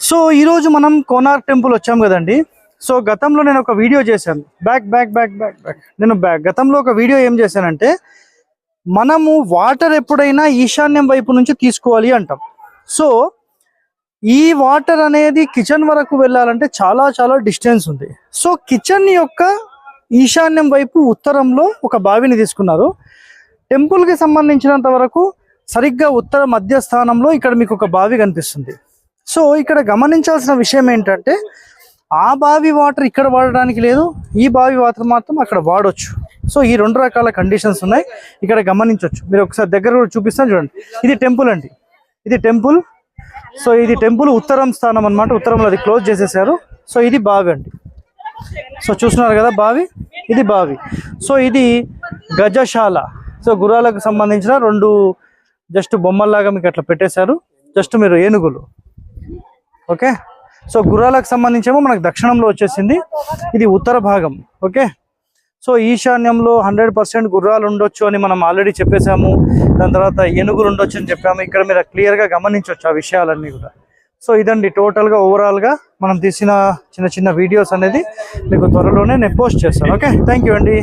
So ఈరోజు మనం Konark temple వచ్చాం కదండి. సో గతంలో నేను ఒక వీడియో చేశాను. నేను గతంలో ఒక వీడియో ఏం చేశానంటే, మనము వాటర్ ఎప్పుడైనా ఈశాన్యం వైపు నుంచి తీసుకోవాలి అంటాం. సో ఈ వాటర్ అనేది కిచెన్ వరకు వెళ్ళాలంటే చాలా చాలా డిస్టెన్స్ ఉంది. సో కిచెన్ యొక్క ఈశాన్యం వైపు ఉత్తరంలో ఒక బావిని తీసుకున్నారు. టెంపుల్కి సంబంధించినంత వరకు సరిగ్గా ఉత్తర మధ్య స్థానంలో ఇక్కడ మీకు ఒక బావి కనిపిస్తుంది. సో ఇక్కడ గమనించాల్సిన విషయం ఏంటంటే, ఆ బావి వాటర్ ఇక్కడ వాడడానికి లేదు, ఈ బావి వాటర్ మాత్రం అక్కడ వాడవచ్చు. సో ఈ రెండు రకాల కండిషన్స్ ఉన్నాయి, ఇక్కడ గమనించవచ్చు. మీరు ఒకసారి దగ్గర కూడా చూపిస్తాను చూడండి. ఇది టెంపుల్ అండి, ఇది టెంపుల్. సో ఇది టెంపుల్ ఉత్తరం స్థానం అనమాట. ఉత్తరంలో అది క్లోజ్ చేసేసారు. సో ఇది బావి అండి. సో చూస్తున్నారు కదా బావి, ఇది బావి. సో ఇది గజశాల. సో గుర్రాలకు సంబంధించిన రెండు జస్ట్ బొమ్మల్లాగా మీకు అట్లా పెట్టేశారు. జస్ట్ మీరు ఏనుగులు, ఓకే. సో గుర్రాలకు సంబంధించేమో మనకు దక్షిణంలో వచ్చేసింది, ఇది ఉత్తర భాగం, ఓకే. సో ఈశాన్యంలో 100% గుర్రాలు ఉండొచ్చు అని మనం ఆల్రెడీ చెప్పేసాము. దాని తర్వాత ఏనుగులు ఉండొచ్చు అని చెప్పాము. ఇక్కడ మీరు క్లియర్గా గమనించవచ్చు ఆ విషయాలన్నీ కూడా. సో ఇదండి టోటల్గా ఓవరాల్గా మనం తీసిన చిన్న చిన్న వీడియోస్ అనేది మీకు త్వరలోనే నేను పోస్ట్ చేస్తాను. ఓకే, థ్యాంక్ యూ అండి.